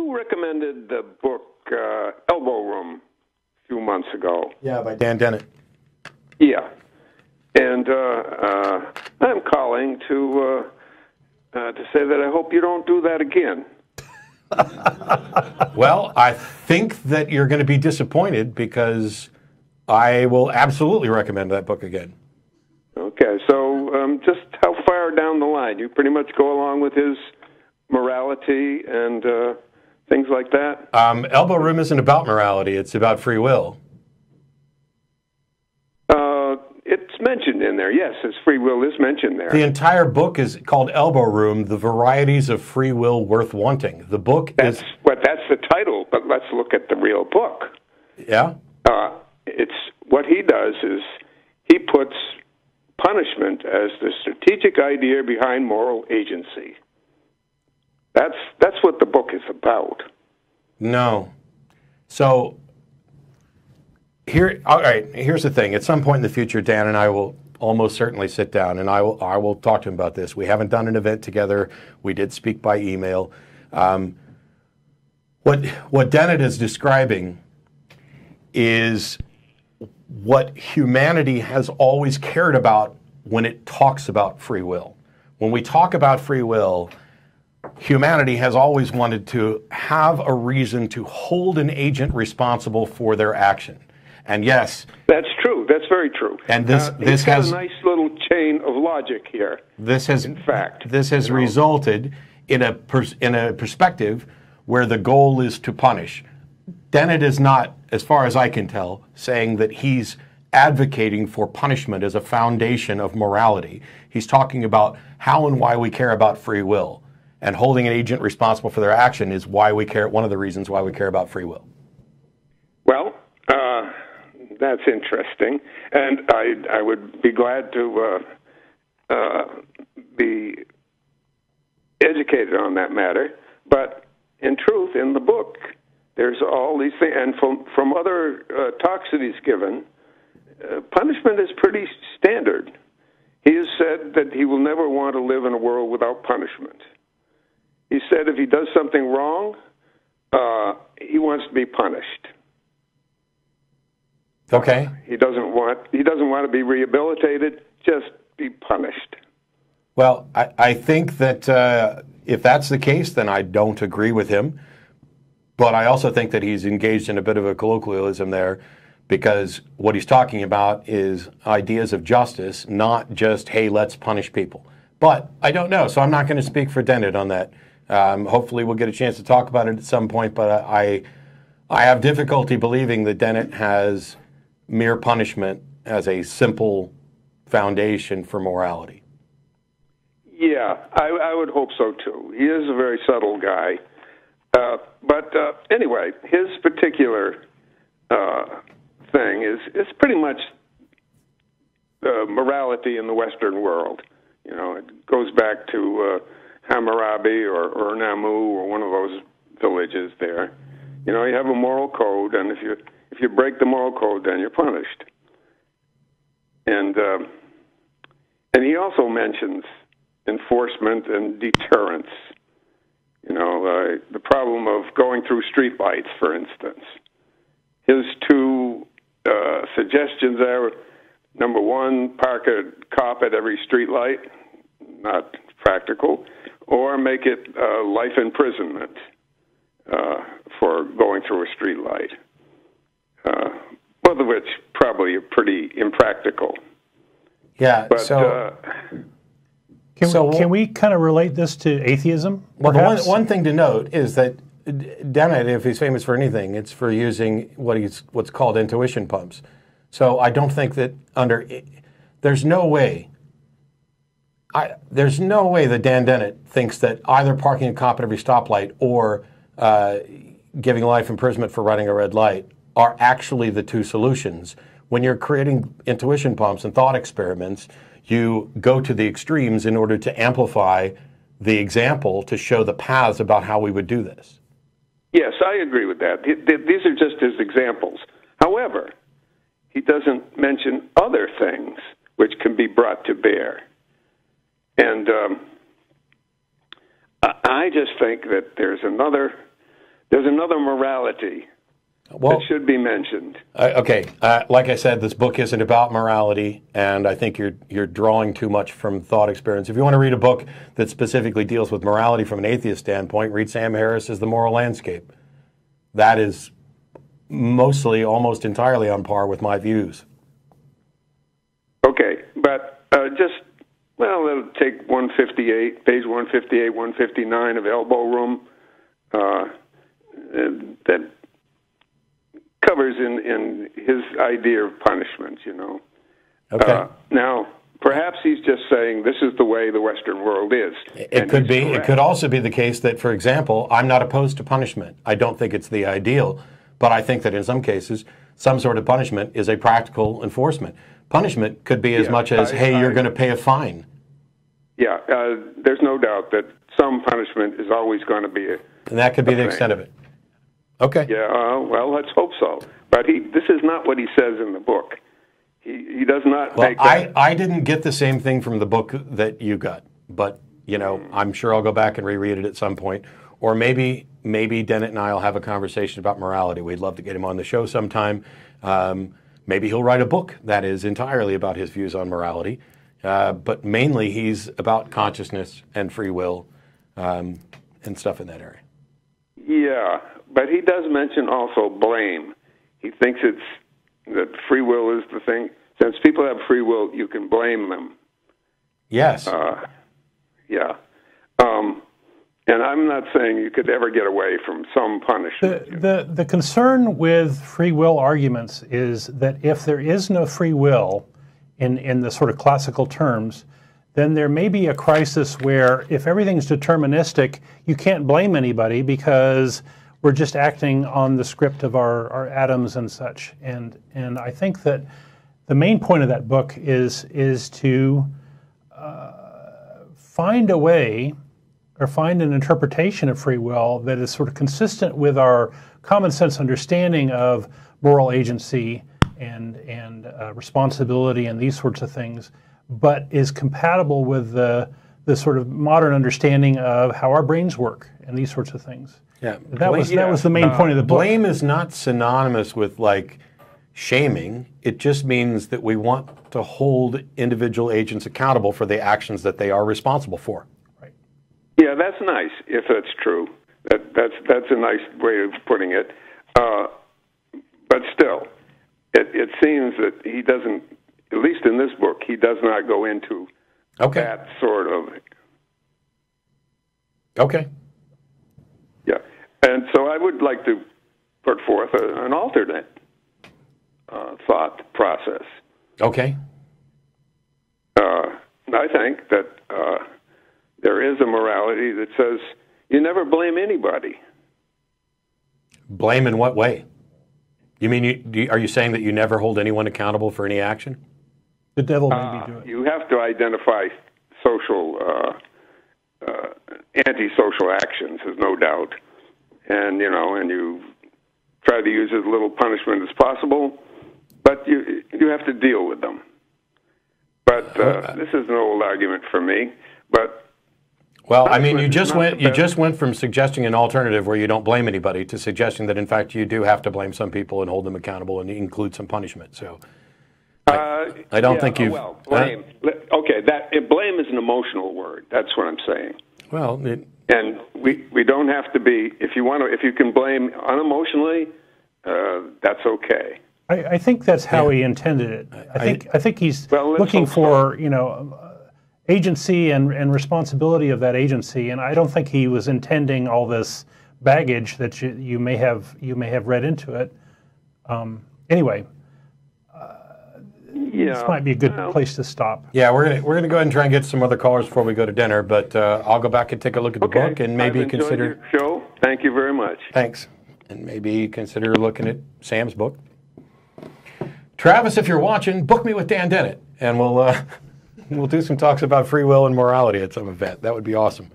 you recommended the book Elbow Room a few months ago. Yeah, by Dan Dennett. Yeah. And I'm calling to say that I hope you don't do that again. Well, I think that you're going to be disappointed because I will absolutely recommend that book again. Okay, so just how far down the line? You pretty much go along with his morality and things like that? Elbow Room isn't about morality. It's about free will. It's mentioned in there. Yes, his free will is mentioned there. The entire book is called Elbow Room, The Varieties of Free Will Worth Wanting. The book that's the title, but let's look at the real book. Yeah? It's what he does is he puts punishment as the strategic idea behind moral agency. That's what the book is about. No. So all right, here's the thing. At some point in the future, Dan and I will almost certainly sit down, and I will talk to him about this. We haven't done an event together. We did speak by email. What Dennett is describing is what humanity has always cared about when it talks about free will. When we talk about free will, humanity has always wanted to have a reason to hold an agent responsible for their action. And yes, that's true. That's very true. And this has a nice little chain of logic here. This has, in fact, this has resulted in a perspective where the goal is to punish. Dennett is not, as far as I can tell, saying that he's advocating for punishment as a foundation of morality. He's talking about how and why we care about free will, and holding an agent responsible for their action is why we care. One of the reasons why we care about free will. Well. That's interesting, and I would be glad to be educated on that matter. But in truth, in the book, there's all these things, and from other talks that he's given, punishment is pretty standard. He has said that he will never want to live in a world without punishment. He said if he does something wrong, he wants to be punished. Okay. He doesn't want to be rehabilitated, just be punished. Well, I think that if that's the case, then I don't agree with him. But I also think that he's engaged in a bit of a colloquialism there, because what he's talking about is ideas of justice, not just, hey, let's punish people. But I don't know, so I'm not going to speak for Dennett on that. Hopefully we'll get a chance to talk about it at some point, but I have difficulty believing that Dennett has mere punishment as a simple foundation for morality. Yeah, I would hope so too. He is a very subtle guy. But anyway, his particular thing is pretty much morality in the Western world. You know, it goes back to Hammurabi or Namu or one of those villages there. You know, you have a moral code, and if you break the moral code, then you're punished. And he also mentions enforcement and deterrence. You know, the problem of going through streetlights, for instance. His two suggestions are, number one, park a cop at every streetlight, not practical, or make it life imprisonment for going through a streetlight. Both of which probably are pretty impractical. Yeah, but, Can we kind of relate this to atheism? Well, one thing to note is that Dennett, if he's famous for anything, it's for using what's called intuition pumps. So I don't think that there's no way that Dan Dennett thinks that either parking a cop at every stoplight or giving life imprisonment for running a red light are actually the two solutions. When you're creating intuition pumps and thought experiments, you go to the extremes in order to amplify the example to show the paths about how we would do this. Yes, I agree with that. These are just his examples. However, he doesn't mention other things which can be brought to bear. And I just think that there's another there's another morality that should be mentioned. Okay, like I said, this book isn't about morality, and I think you're drawing too much from thought experience. If you want to read a book that specifically deals with morality from an atheist standpoint, read Sam Harris's The Moral Landscape. That is mostly, almost entirely on par with my views. Okay, but it'll take page 158, 159 of Elbow Room. That covers in his idea of punishment, Okay. Now, perhaps he's just saying this is the way the Western world is. It could be. Correct. It could also be the case that, for example, I'm not opposed to punishment. I don't think it's the ideal, but I think that in some cases, some sort of punishment is a practical enforcement. Punishment could be as much as, hey, you're going to pay a fine. Yeah, there's no doubt that some punishment is always going to be and that could be the extent of it. Okay. Yeah, well, let's hope so. But this is not what he says in the book. He does not make that. I didn't get the same thing from the book that you got, but, I'm sure I'll go back and reread it at some point. Or maybe Dennett and I will have a conversation about morality. We'd love to get him on the show sometime. Maybe he'll write a book that is entirely about his views on morality. But mainly he's about consciousness and free will and stuff in that area. Yeah, but he does mention also blame. He thinks that free will is the thing. Since people have free will, you can blame them. Yes. Yeah. And I'm not saying you could ever get away from some punishment. The concern with free will arguments is that if there is no free will in the sort of classical terms, then there may be a crisis where if everything's deterministic, you can't blame anybody because we're just acting on the script of our atoms and such. And I think that the main point of that book is to find a way or find an interpretation of free will that is sort of consistent with our common sense understanding of moral agency and responsibility and these sorts of things, but is compatible with the sort of modern understanding of how our brains work and these sorts of things. Yeah, that was the main point of the book. Blame is not synonymous with shaming. It just means that we want to hold individual agents accountable for the actions that they are responsible for. Right. Yeah, that's nice if that's true. That's a nice way of putting it. But still, it seems that he doesn't. At least in this book, he does not go into that sort of. Okay. Yeah, and so I would like to put forth an alternate thought process. Okay. I think that there is a morality that says you never blame anybody. Blame in what way? You mean are you saying that you never hold anyone accountable for any action? The devil made me do it. You have to identify social, antisocial actions, there's no doubt. And, and you try to use as little punishment as possible, but you have to deal with them. But this is an old argument for me, but... Well, I mean, you just went from suggesting an alternative where you don't blame anybody to suggesting that, in fact, you do have to blame some people and hold them accountable and include some punishment. So... I don't think you've... Well, blame. Okay, blame is an emotional word. That's what I'm saying. Well, and we don't have to be. If you can blame unemotionally, that's okay. I think that's how he intended it. I think he's looking for agency and responsibility of that agency, and I don't think he was intending all this baggage that you may have read into it. Anyway. Yeah, this might be a good place to stop. Yeah, we're gonna go ahead and try and get some other callers before we go to dinner. But I'll go back and take a look at the book and maybe consider. Your show. Thank you very much. Thanks, and maybe consider looking at Sam's book. Travis, if you're watching, book me with Dan Dennett, and we'll do some talks about free will and morality at some event. That would be awesome.